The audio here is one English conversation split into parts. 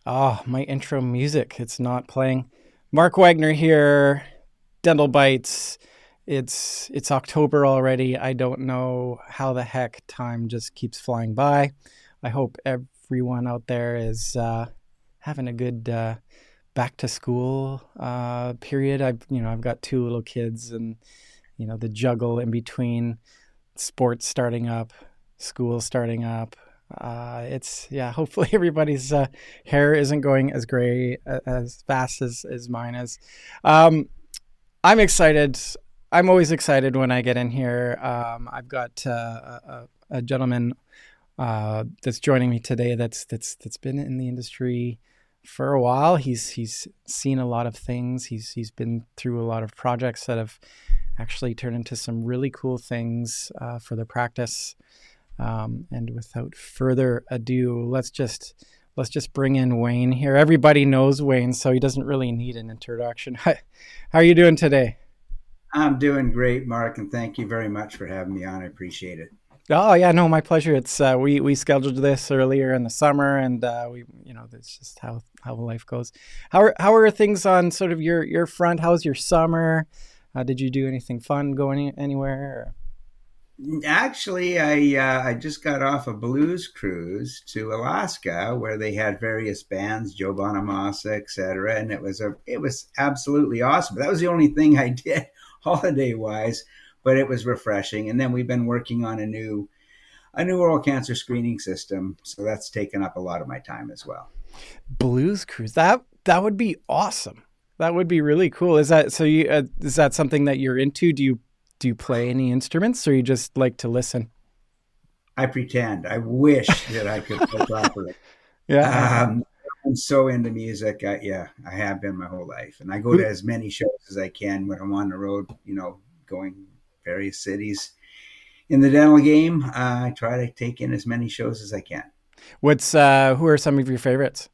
Oh, my intro music. It's not playing. Marc Wagner here, DentalBytes. It's October already. I don't know how the heck time just keeps flying by. I hope everyone out there is having a good back to school period. I've got two little kids, and the juggle in between sports starting up, school starting up. It's yeah. Hopefully, everybody's hair isn't going as gray as fast as mine is. Um, I'm excited. I'm always excited when I get in here. I've got a gentleman that's joining me today. That's been in the industry for a while. He's seen a lot of things. He's been through a lot of projects that have actually turned into some really cool things for the practice. And without further ado, let's just bring in Wayne here. Everybody knows Wayne, so he doesn't really need an introduction. How are you doing today? I'm doing great, Mark, and thank you very much for having me on. I appreciate it. Oh yeah, no, my pleasure. It's we scheduled this earlier in the summer, and that's just how life goes. How are things on sort of your front? How's your summer? Did you do anything fun going anywhere? Actually, I just got off a blues cruise to Alaska where they had various bands, Joe Bonamassa, etc., and it was absolutely awesome. But that was the only thing I did holiday wise, but it was refreshing. And then we've been working on a new oral cancer screening system, so that's taken up a lot of my time as well. Blues cruise. That would be awesome. That would be really cool. Is that so? Is that something that you're into? Do you play any instruments, or you just like to listen? I pretend. I wish that I could play properly. Yeah, yeah. Um, I'm so into music. Yeah, I have been my whole life, and I go to Who? as many shows as I can when I'm on the road. Going various cities in the dental game. I try to take in as many shows as I can. What's who are some of your favorites?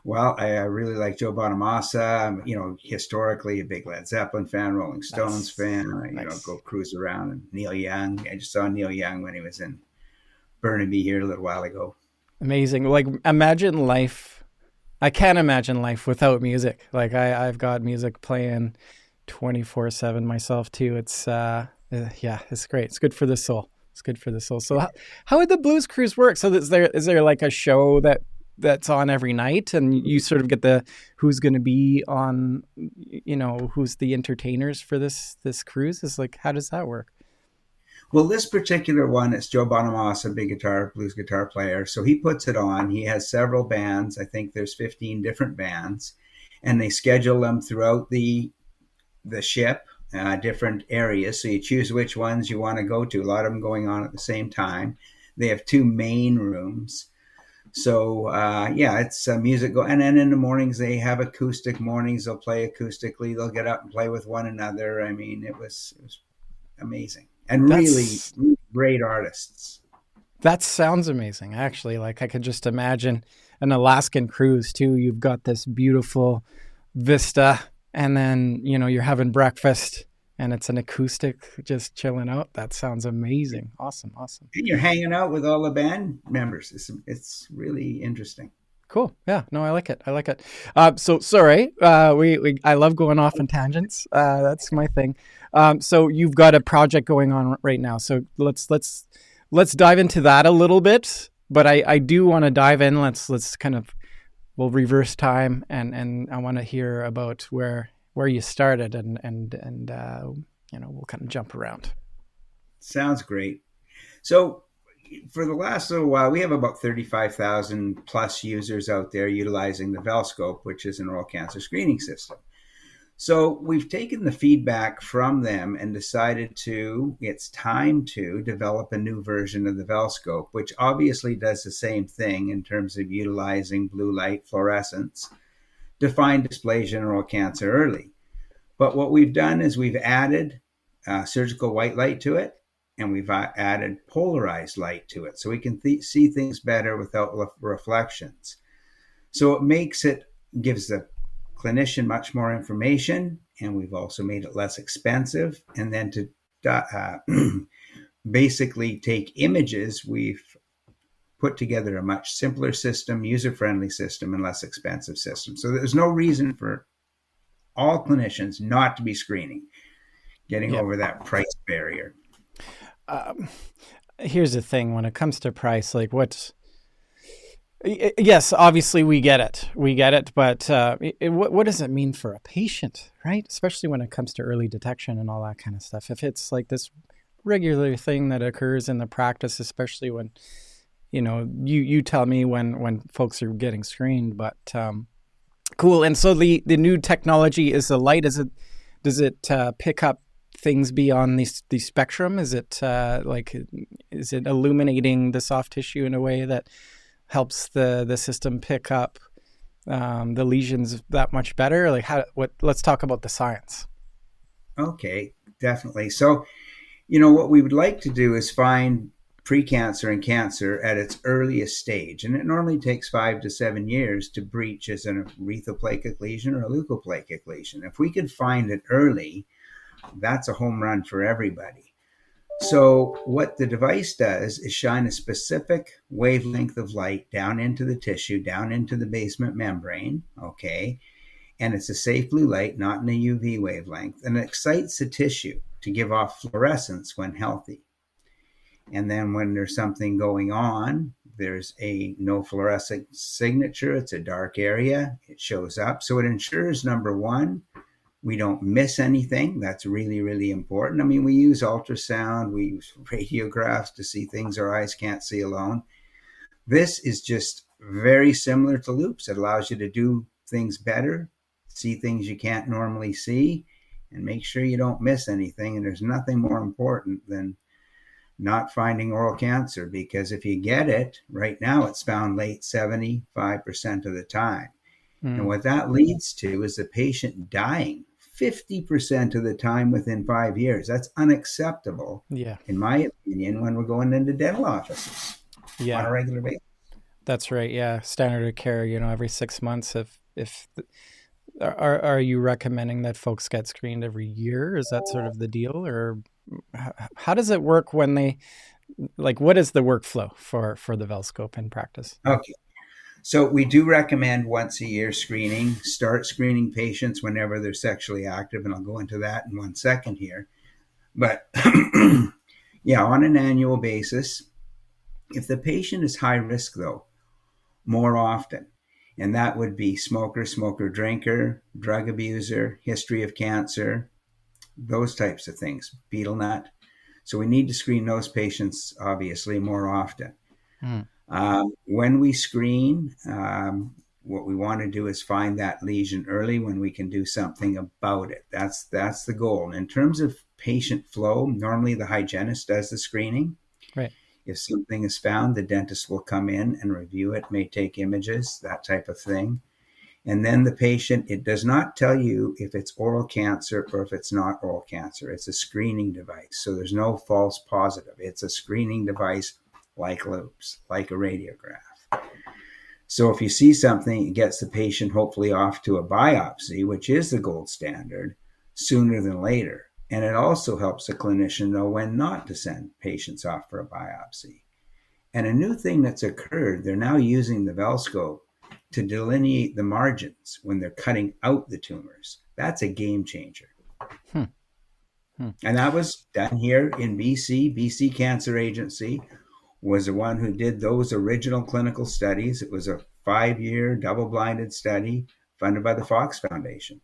Well, I really like Joe Bonamassa. I'm, historically a big Led Zeppelin fan, Rolling Stones Nice, fan. Go nice, cruise around. And Neil Young. I just saw Neil Young when he was in Burnaby here a little while ago. amazing. Like imagine life. I can't imagine life without music. Like I've got music playing 24/7 myself too. It's yeah, it's great. It's good for the soul. It's good for the soul. So how would the blues cruise work? So is there like a show that's on every night, and you sort of get the who's going to be on, who's the entertainers for this cruise? Is like, how does that work? Well, this particular one, it's Joe Bonamassa, big guitar, blues guitar player. So he puts it on. He has several bands. I think there's 15 different bands, and they schedule them throughout the ship, different areas. So you choose which ones you want to go to. A lot of them going on at the same time. They have two main rooms. So yeah, it's music go, and then in the mornings they have acoustic mornings. They'll play acoustically. They'll get up and play with one another. I mean, it was amazing and really, That's really great artists. that sounds amazing. Actually, like I could just imagine an Alaskan cruise too. You've got this beautiful vista, and then you're having breakfast, and it's an acoustic just chilling out. That sounds amazing. Awesome, awesome. And you're hanging out with all the band members. It's really interesting. Cool. Yeah. No, I like it. I like it. So sorry. We I love going off on tangents. That's my thing. So you've got a project going on right now. So let's dive into that a little bit. But I do want to dive in. Let's kind of we'll reverse time, and I want to hear about where you started, and we'll kind of jump around. Sounds great. So for the last little while, we have about 35,000 plus users out there utilizing the VELscope, which is an oral cancer screening system. So we've taken the feedback from them and decided it's time to develop a new version of the VELscope, which obviously does the same thing in terms of utilizing blue light fluorescence to find dysplasia and oral cancer early. But what we've done is we've added surgical white light to it, and we've added polarized light to it, so we can see things better without reflections. So gives the clinician much more information, and we've also made it less expensive. And then to basically take images, we've put together a much simpler system, user-friendly system, and less expensive system. So there's no reason for all clinicians not to be screening, getting Yeah. over that price barrier. Um, Here's the thing: when it comes to price, like yes, obviously we get it, but what does it mean for a patient, right? Especially when it comes to early detection and all that kind of stuff. If it's like this regular thing that occurs in the practice, especially when you tell me when folks are getting screened, but cool. And so the new technology is the light. Does it pick up things beyond the spectrum? Is it is it illuminating the soft tissue in a way that helps the system pick up the lesions that much better? Like let's talk about the science. Okay, definitely. So, what we would like to do is find precancer and cancer at its earliest stage. And it normally takes 5 to 7 years to breach as an arethoplakic lesion or a leukoplakic lesion. If we could find it early, that's a home run for everybody. So what the device does is shine a specific wavelength of light down into the tissue, down into the basement membrane, okay? And it's a safe blue light, not in a UV wavelength, and it excites the tissue to give off fluorescence when healthy. And then when there's something going on, there's a no fluorescent signature. It's a dark area. It shows up. So it ensures, number one, we don't miss anything. That's really, really important. I mean, we use ultrasound, we use radiographs to see things our eyes can't see alone. This is just very similar to loupes. It allows you to do things better, see things you can't normally see, and make sure you don't miss anything. And there's nothing more important than not finding oral cancer, because if you get it, right now it's found late 75% of the time. And what that leads to is the patient dying 50% of the time within 5 years. That's unacceptable, Yeah. in my opinion, when we're going into dental offices on a regular basis. That's right. Yeah. Standard of care, every 6 months. Are you recommending that folks get screened every year? Is that sort of the deal? Or how does it work when what is the workflow for the VELscope in practice? Okay. So we do recommend once a year screening. Start screening patients whenever they're sexually active, and I'll go into that in 1 second here. But yeah, on an annual basis. If the patient is high risk, though, more often, and that would be smoker, drinker, drug abuser, history of cancer, those types of things, betel nut. So we need to screen those patients, obviously, more often. When we screen, what we want to do is find that lesion early when we can do something about it. That's the goal. And in terms of patient flow, normally the hygienist does the screening. Right. If something is found, the dentist will come in and review it, may take images, that type of thing. And then the patient, it does not tell you if it's oral cancer or if it's not oral cancer. It's a screening device. So there's no false positive. It's a screening device like loupes, like a radiograph. So if you see something, it gets the patient hopefully off to a biopsy, which is the gold standard, sooner than later. And it also helps the clinician know when not to send patients off for a biopsy. And a new thing that's occurred, they're now using the VELscope to delineate the margins when they're cutting out the tumors. That's a game changer. And that was done here in BC. BC Cancer Agency was the one who did those original clinical studies. It was a 5-year double-blinded study funded by the Fox Foundation.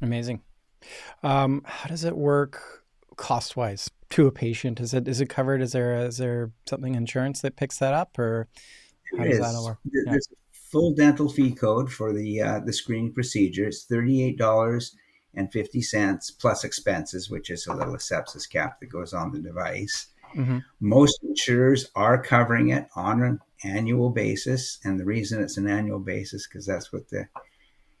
Amazing. How does it work cost-wise to a patient? Is it covered? Is there something insurance that picks that up, or how does that work? There's a full dental fee code for the screening procedure. It's $38.50 plus expenses, which is a little sepsis cap that goes on the device. Mm-hmm. Most insurers are covering it on an annual basis, and the reason it's an annual basis because that's what the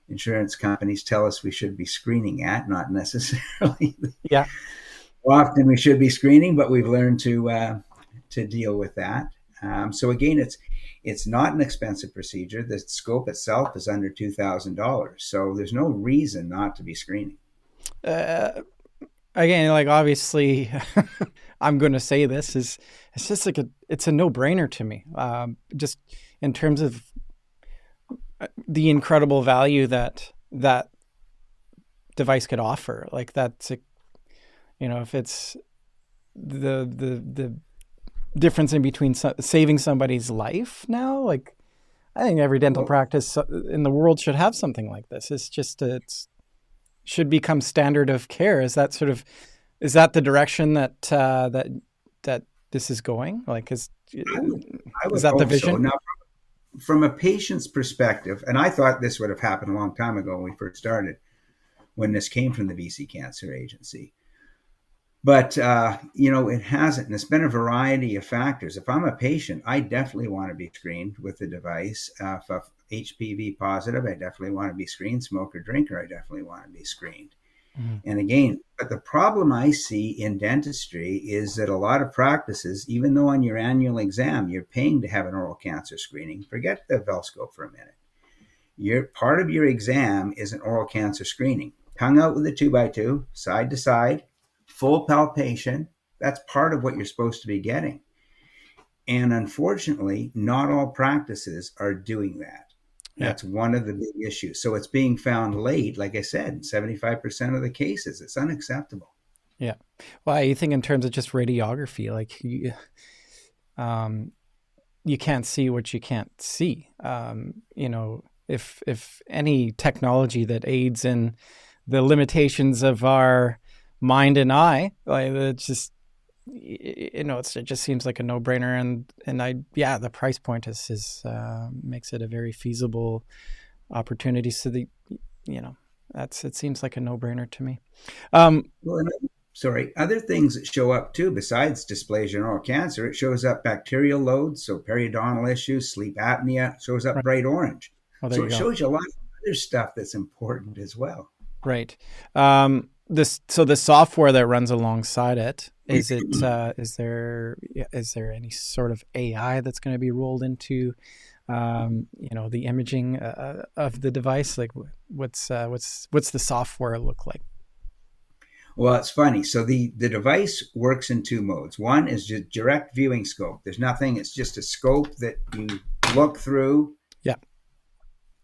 insurance companies tell us we should be screening at, not necessarily. Yeah. Often we should be screening, but we've learned to deal with that. So again, it's not an expensive procedure. The scope itself is under $2,000, so there's no reason not to be screening. again, like obviously, I'm going to say this is it's just like it's a no brainer to me. Just in terms of the incredible value that that device could offer. Like that's if it's the difference in between saving somebody's life now, like I think every dental Well, practice in the world should have something like this. It's just it's should become standard of care. Is that the direction that this is going? Like I would, I is would that the hope so. vision? Now, from a patient's perspective, and I thought this would have happened a long time ago when we first started, when this came from the BC Cancer Agency. But, it hasn't. And it's been a variety of factors. If I'm a patient, I definitely want to be screened with the device. If I'm HPV positive, I definitely want to be screened. Smoker, drinker, I definitely want to be screened. Mhm. And again, but the problem I see in dentistry is that a lot of practices, even though on your annual exam you're paying to have an oral cancer screening, forget the VELscope for a minute. Your part of your exam is an oral cancer screening. Hung out with a 2x2, side to side, full palpation. That's part of what you're supposed to be getting. And unfortunately, not all practices are doing that. Yeah. That's one of the big issues. So it's being found late, like I said, 75% of the cases. It's unacceptable. Yeah. Well, you think in terms of just radiography, like um, you can't see what you can't see. If any technology that aids in the limitations of our mind and eye, like it's just it just seems like a no brainer, and the price point is makes it a very feasible opportunity. So it seems like a no brainer to me. Um, Well, sorry, other things that show up too, besides dysplasia and oral cancer, it shows up bacterial loads, so periodontal issues, sleep apnea, shows up right. bright orange. Oh, there So you it go. shows you a lot of other stuff that's important as well. Right. The software that runs alongside it, is there any sort of AI that's going to be rolled into the imaging of the device? Like what's the software look like? Well, it's funny. So the device works in two modes. One is just direct viewing scope. There's nothing, it's just a scope that you look through Yeah.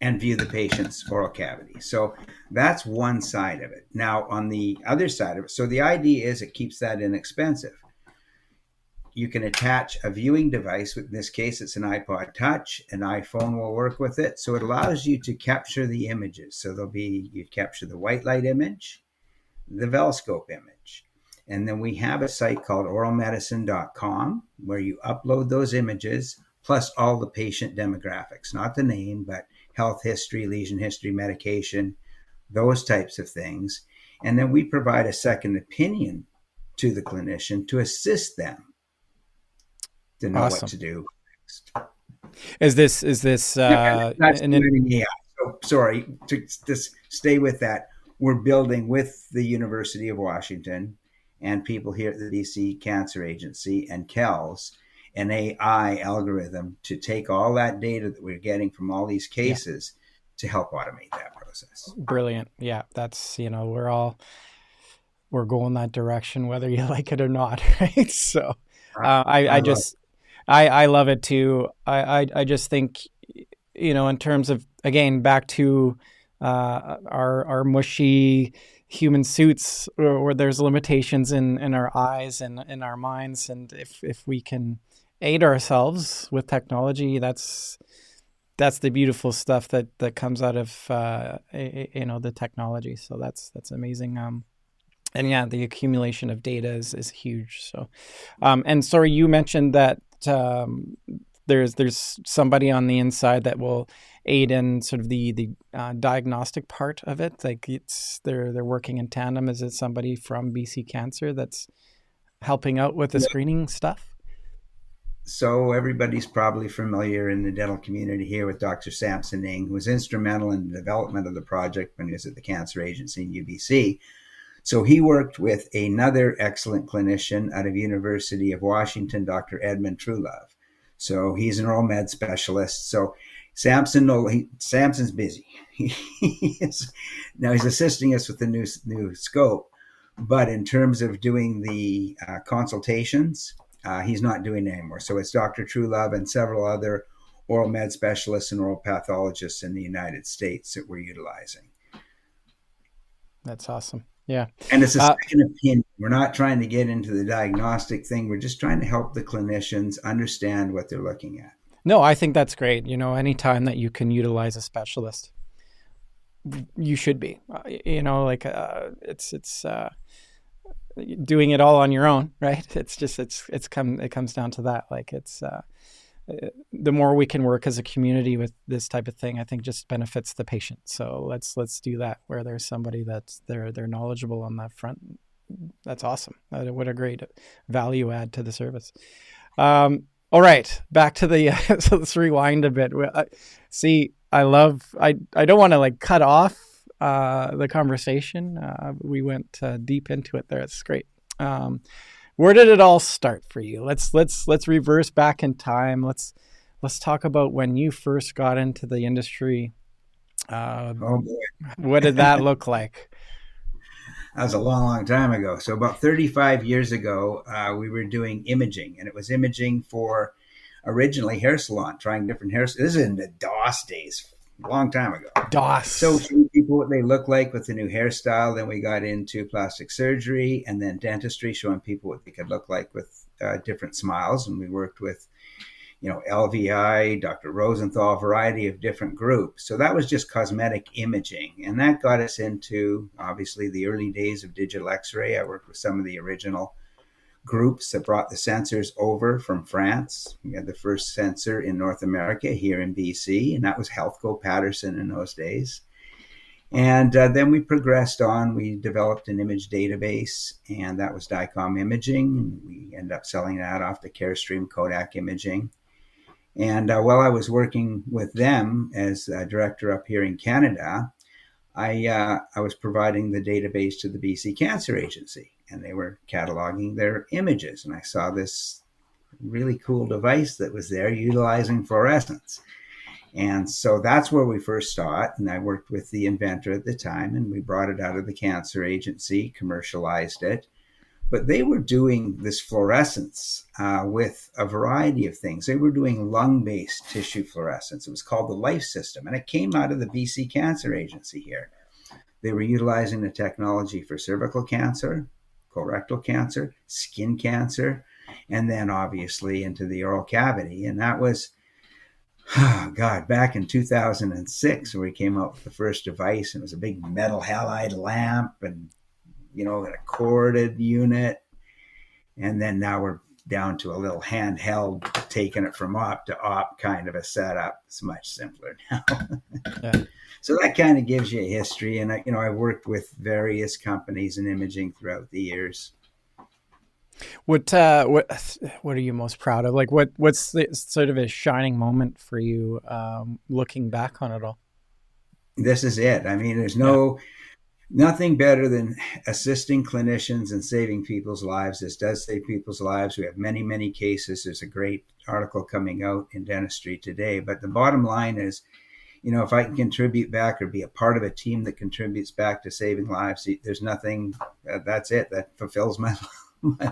and view the patient's oral cavity. So that's one side of it. Now, on the other side of it, so the idea is it keeps that inexpensive. You can attach a viewing device. In this case, it's an iPod Touch. An iPhone will work with it. So it allows you to capture the images. So you capture the white light image, the VELscope image. And then we have a site called oralmedicine.com where you upload those images plus all the patient demographics, not the name, but health history, lesion history, medication, those types of things. And then we provide a second opinion to the clinician to assist them to know what Awesome. to do next. Is this And that's an learning AI. So, sorry, to just stay with that. We're building with the University of Washington and people here at the BC Cancer Agency and KELS an AI algorithm to take all that data that we're getting from all these yeah, cases to help automate that process. brilliant. Yeah, that's we're going that direction whether you like it or not, right? So I I love just I love it too. I just think in terms of again back to our mushy human suits where there's limitations in our eyes and in our minds, and if we can aid ourselves with technology, that's the beautiful stuff that comes out of the technology. So that's amazing. And yeah, the accumulation of data is huge. So, and sorry, you mentioned that there's somebody on the inside that will aid in sort of the diagnostic part of it. Like they're working in tandem. Is it somebody from BC Cancer that's helping out with the it. screening stuff? So everybody's probably familiar in the dental community here with Dr. Sampson Ning, who was instrumental in the development of the project when he was at the Cancer Agency in UBC. So he worked with another excellent clinician out of University of Washington, Dr. Edmund Truelove. So he's an oral med specialist. So Sampson's busy. Now he's assisting us with the new scope, But in terms of doing the consultations, he's not doing it anymore. So it's Dr. Truelove and several other oral med specialists and oral pathologists in the United States that we're utilizing. That's awesome. Yeah. And it's a second opinion. We're not trying to get into the diagnostic thing. We're just trying to help the clinicians understand what they're looking at. No, I think that's great. Anytime that you can utilize a specialist, you should be. It's doing it all on your own, right? It comes down to that. Like the more we can work as a community with this type of thing, I think just benefits the patient. So let's do that where there's somebody that's they're knowledgeable on that front. That's awesome. What a great value add to the service. All right, back to the so let's rewind a bit. See, I don't want to like cut off the conversation. We went deep into it there. It's great. Where did it all start for you? Let's reverse back in time. Let's talk about when you first got into the industry. Oh boy. What did that look like? That was a long, long time ago. So about 35 years ago, we were doing imaging, and it was imaging for originally hair salon, trying different hair. This is in the DOS days, a long time ago. DOS. So showing people what they look like with the new hairstyle. Then we got into plastic surgery and then dentistry, showing people what they could look like with different smiles. And we worked with LVI, Dr. Rosenthal, a variety of different groups. So that was just cosmetic imaging. And that got us into, obviously, the early days of digital x-ray. I worked with some of the original groups that brought the sensors over from France. We had the first sensor in North America here in BC, and that was Healthco Patterson in those days. And then we progressed on. We developed an image database, and that was DICOM Imaging. We ended up selling that off to Carestream Kodak Imaging. And while I was working with them as a director up here in Canada, I was providing the database to the BC Cancer Agency, and they were cataloging their images. And I saw this really cool device that was there utilizing fluorescence. And so that's where we first saw it. And I worked with the inventor at the time, and we brought it out of the cancer agency, commercialized it. But they were doing this fluorescence with a variety of things. They were doing lung-based tissue fluorescence. It was called the Life System, and it came out of the BC Cancer Agency here. They were utilizing the technology for cervical cancer, colorectal cancer, skin cancer, and then obviously into the oral cavity. And that was, back in 2006, where we came out with the first device, and it was a big metal halide lamp and a corded unit. And then now we're down to a little handheld, taking it from op to op kind of a setup. It's much simpler now. Yeah. So that kind of gives you a history. And I've worked with various companies in imaging throughout the years. What are you most proud of? Like what's the sort of a shining moment for you looking back on it all? This is it. I mean, there's nothing better than assisting clinicians and saving people's lives. This does save people's lives. We have many, many cases. There's a great article coming out in Dentistry Today. But the bottom line is, if I can contribute back or be a part of a team that contributes back to saving lives, there's nothing, that's it. That fulfills my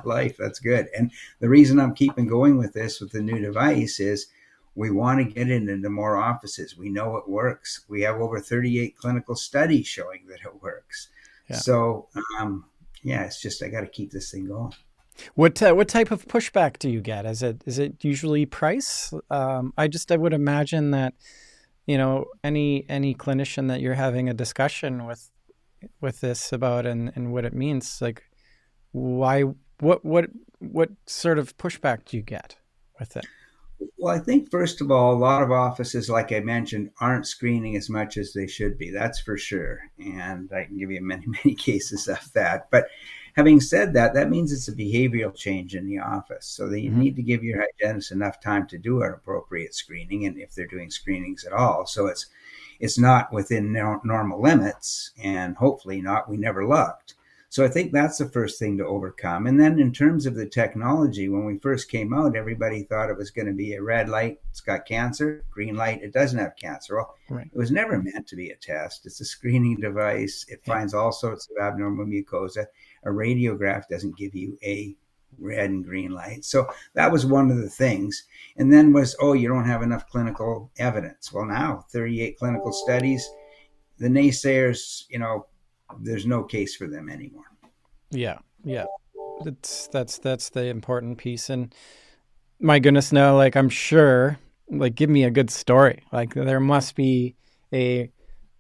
life. That's good. And the reason I'm keeping going with this, with the new device, is we want to get it into more offices. We know it works. We have over 38 clinical studies showing that it works. Yeah. So, it's just, I got to keep this thing going. What type of pushback do you get? Is it usually price? I would imagine that, any clinician that you're having a discussion with this about and what it means, like why, what sort of pushback do you get with it? Well, I think, first of all, a lot of offices, like I mentioned, aren't screening as much as they should be. That's for sure. And I can give you many, many cases of that. But having said that, that means it's a behavioral change in the office. So that you need to give your hygienist enough time to do an appropriate screening, and if they're doing screenings at all. So it's not within normal limits, and hopefully not. We never looked. So I think that's the first thing to overcome. And then in terms of the technology, when we first came out, everybody thought it was going to be a red light, it's got cancer, green light, it doesn't have cancer. Well, right. It was never meant to be a test. It's a screening device. It finds all sorts of abnormal mucosa. a radiograph doesn't give you a red and green light. So that was one of the things. And then was, oh, you don't have enough clinical evidence. Well, now 38 clinical studies, the naysayers, there's no case for them anymore. Yeah, yeah. That's the important piece. And my goodness, no, like I'm sure, like give me a good story. Like there must be a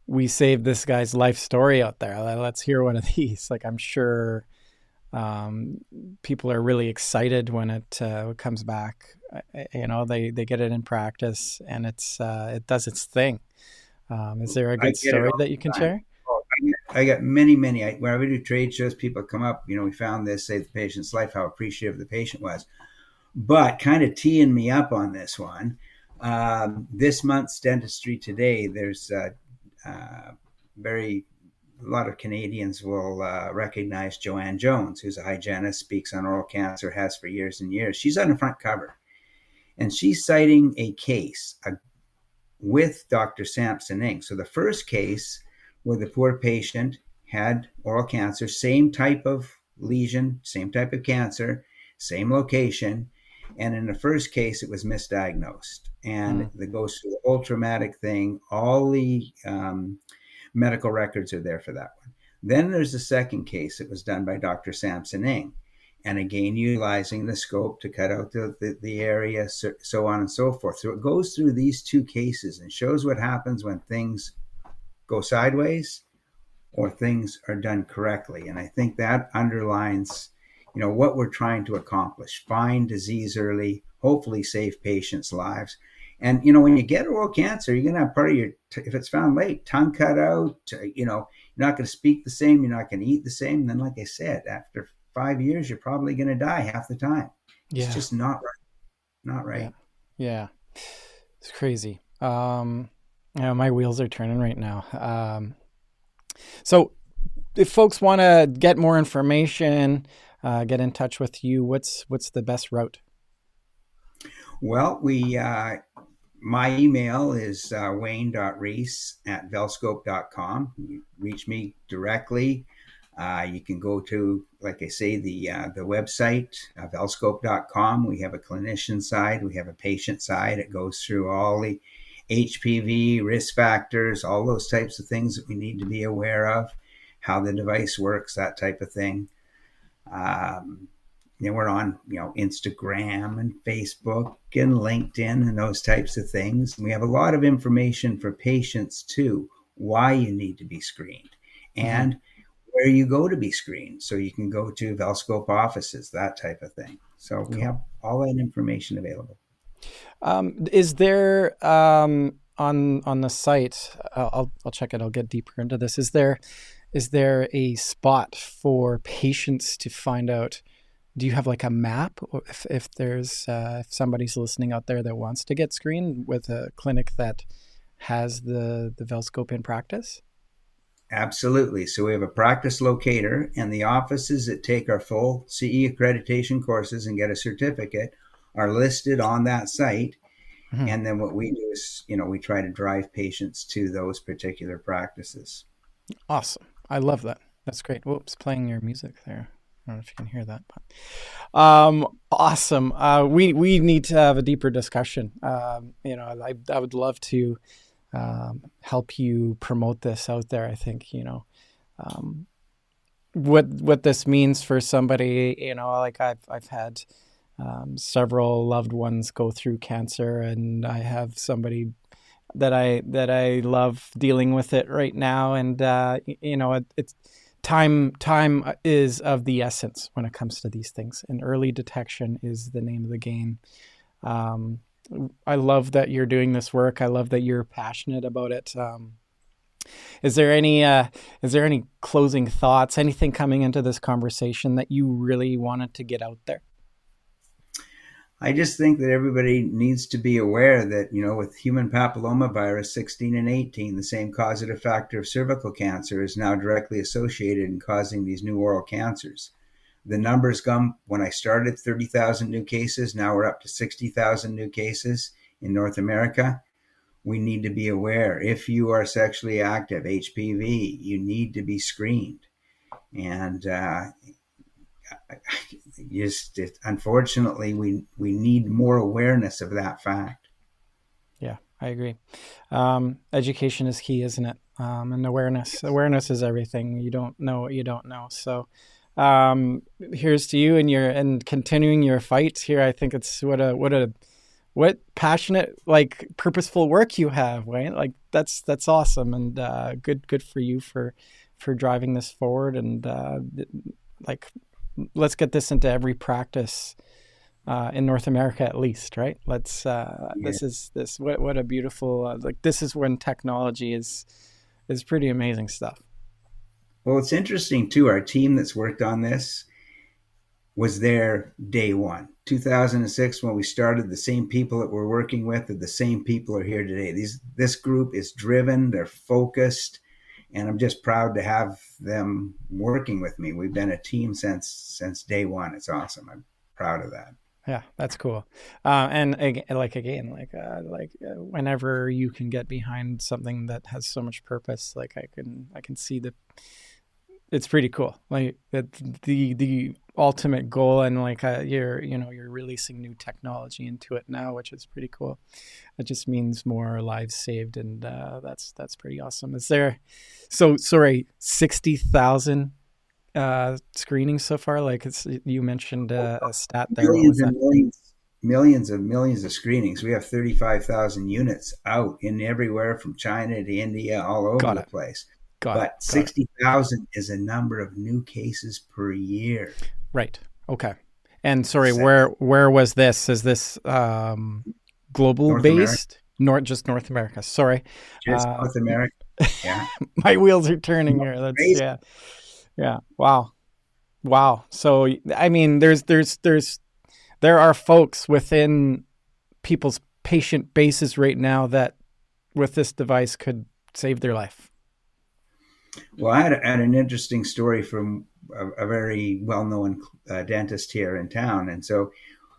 we saved this guy's life story out there. Let's hear one of these. Like I'm sure um, people are really excited when it comes back. They get it in practice and it does its thing. Is there a I good get it story all that you can the time. share? Oh, I got many, many. When we do trade shows, people come up, we found this, saved the patient's life, how appreciative the patient was. But kind of teeing me up on this one, this month's Dentistry Today, there's very a lot of Canadians will recognize Joanne Jones, who's a hygienist, speaks on oral cancer, has for years and years. She's on the front cover, and she's citing a case with Dr. Sampson Inc. So the first case where the poor patient had oral cancer, same type of lesion, same type of cancer, same location. And in the first case, it was misdiagnosed. And Mm, it goes through the whole traumatic thing. All the medical records are there for that one. Then there's the second case that was done by Dr. Sampson Ing. And again, utilizing the scope to cut out the area, so on and so forth. So it goes through these two cases and shows what happens when things go sideways or things are done correctly. And I think that underlines, what we're trying to accomplish: find disease early, hopefully save patients' lives. And when you get oral cancer, you're going to have part of your, if it's found late, tongue cut out. You're not going to speak the same. You're not going to eat the same. And then, like I said, after 5 years, you're probably going to die half the time. It's yeah, just not right. Not yeah, right. yeah. It's crazy. My wheels are turning right now. So if folks want to get more information, get in touch with you, what's the best route? Well, my email is wayne.rees@velscope.com. You reach me directly. You can go to, like I say, the website, VELscope.com. We have a clinician side, we have a patient side. It goes through all the HPV risk factors, all those types of things that we need to be aware of, how the device works, that type of thing. Um, we're on, Instagram and Facebook and LinkedIn and those types of things. And we have a lot of information for patients too, why you need to be screened Mm-hmm. and where you go to be screened. So you can go to VELscope offices, that type of thing. So we Cool. have all that information available. Is there on the site? I'll check it. I'll get deeper into this. Is there a spot for patients to find out? Do you have like a map, or if there's if somebody's listening out there that wants to get screened with a clinic that has the VELscope in practice? Absolutely. So we have a practice locator, and the offices that take our full CE accreditation courses and get a certificate are listed on that site. Mhm. And then what we do is, we try to drive patients to those particular practices. Awesome. I love that. That's great. Whoops, playing your music there. I don't know if you can hear that, but awesome. We need to have a deeper discussion. I would love to help you promote this out there. I think um, what this means for somebody. Like I've had several loved ones go through cancer, and I have somebody that I love dealing with it right now, and it's time is of the essence when it comes to these things, and early detection is the name of the game. Um, I love that you're doing this work. I love that you're passionate about it. Is there any closing thoughts? Anything coming into this conversation that you really wanted to get out there? I just think that everybody needs to be aware that, with human papillomavirus 16 and 18, the same causative factor of cervical cancer is now directly associated in causing these new oral cancers. The numbers come when I started 30,000 new cases. Now we're up to 60,000 new cases in North America. We need to be aware. If you are sexually active, HPV, you need to be screened. And unfortunately, we need more awareness of that fact. Yeah, I agree. Education is key, isn't it? And awareness. Awareness is everything. You don't know what you don't know. So, here's to you and continuing your fight here. I think it's what passionate, like purposeful work you have, Wayne. Like that's awesome, and good for you for driving this forward. And like, let's get this into every practice in North America at least, right? Let's. Yeah. This. What a beautiful like. This is when technology is pretty amazing stuff. Well, it's interesting too. Our team that's worked on this was there day one. 2006, when we started, the same people that we're working with are the same people are here today. This group is driven, they're focused, and I'm just proud to have them working with me. We've been a team since day one. It's awesome. I'm proud of that. Yeah, that's cool. And whenever you can get behind something that has so much purpose, like I can see the it's pretty cool. Like the ultimate goal, and like you're releasing new technology into it now, which is pretty cool. It just means more lives saved, and that's pretty awesome. Is there? So sorry, 60,000 screenings so far. Like you mentioned a stat there. What Millions was and that? millions of screenings. We have 35,000 units out in everywhere from China to India, all over Got the it. place. Got it. But Got it. 60,000 is a number of new cases per year. Right. Okay. And sorry, So, where was this? Is this global North America, based? Just North America. Sorry. just Uh, North America. Yeah. my wheels are turning here. That's Crazy. yeah. Yeah. Wow. Wow. So I mean, there are folks within people's patient bases right now that with this device could save their life. Well, I had an interesting story from a very well-known dentist here in town, and so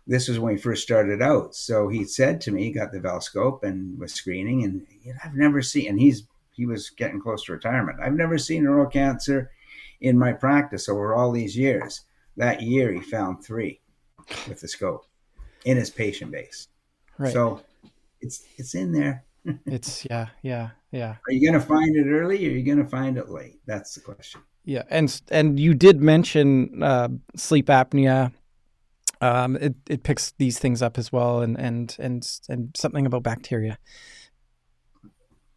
this was when we first started out. So he said to me, he got the VELscope and was screening, and I've never seen, and he was getting close to retirement. I've never seen oral cancer in my practice over all these years. That year, he found 3 with the scope in his patient base. Right. So it's in there. It's yeah. Are you going to find it early or are you going to find it late? That's the question. Yeah, and you did mention sleep apnea. It picks these things up as well, and something about bacteria.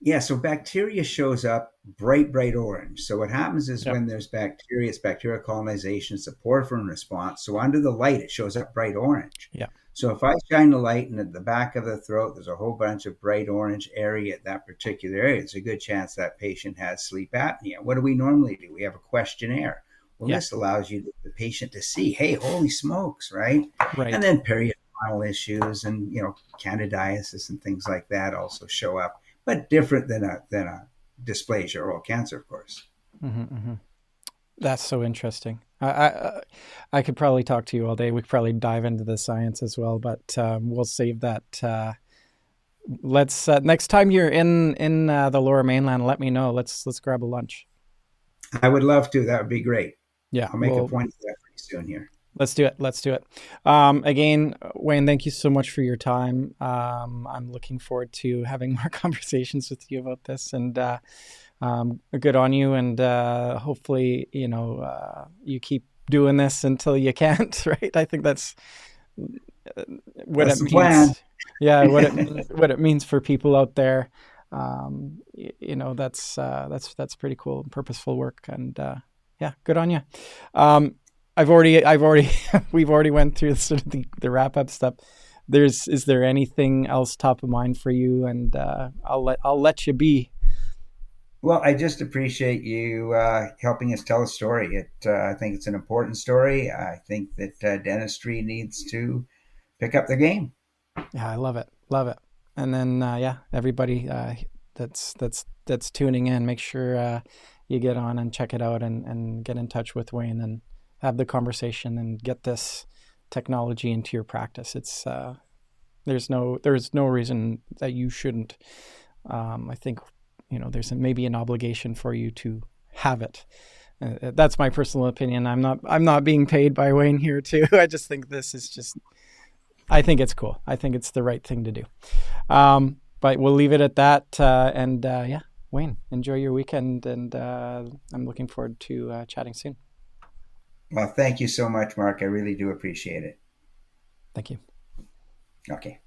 Yeah, so bacteria shows up bright orange. So what happens is Yep. when there's bacteria, it's bacterial colonization, it's a porphyrin response. So under the light, it shows up bright orange. Yeah. So if I shine the light and at the back of the throat, there's a whole bunch of bright orange area at that particular area, there's a good chance that patient has sleep apnea. What do we normally do? We have a questionnaire. Well, Yeah. this allows the patient to see, hey, holy smokes, right? And Right. then periodontal issues and candidiasis and things like that also show up, but different than a dysplasia oral cancer, of course. Mm-hmm, mm-hmm. That's so interesting. I could probably talk to you all day. We could probably dive into the science as well, but we'll save that. Let's next time you're in the Lower Mainland, let me know. Let's grab a lunch. I would love to. That would be great. Yeah, I'll make a point of that pretty soon here. let's do it. Let's do it. Again, Wayne, thank you so much for your time. I'm looking forward to having more conversations with you about this, and good on you. And hopefully, you keep doing this until you can't. Right? I think that's what That's it the plan. means. Yeah, what it means for people out there. That's pretty cool and purposeful work. And yeah, good on you. I've already we've already went through sort of the wrap up stuff. Is there anything else top of mind for you? And I'll let you be. Well, I just appreciate you helping us tell a story. I think it's an important story. I think that dentistry needs to pick up the game. Yeah, I love it, love it. And then yeah, everybody that's tuning in, make sure you get on and check it out, and get in touch with Wayne and have the conversation and get this technology into your practice. It's there's no reason that you shouldn't. I think there's maybe an obligation for you to have it, That's my personal opinion. I'm not being paid by Wayne here too. I just think this is just, I think it's cool. I think it's the right thing to do. But we'll leave it at that. Yeah, Wayne, enjoy your weekend, and I'm looking forward to chatting soon. Well, thank you so much, Mark. I really do appreciate it. Thank you. Okay.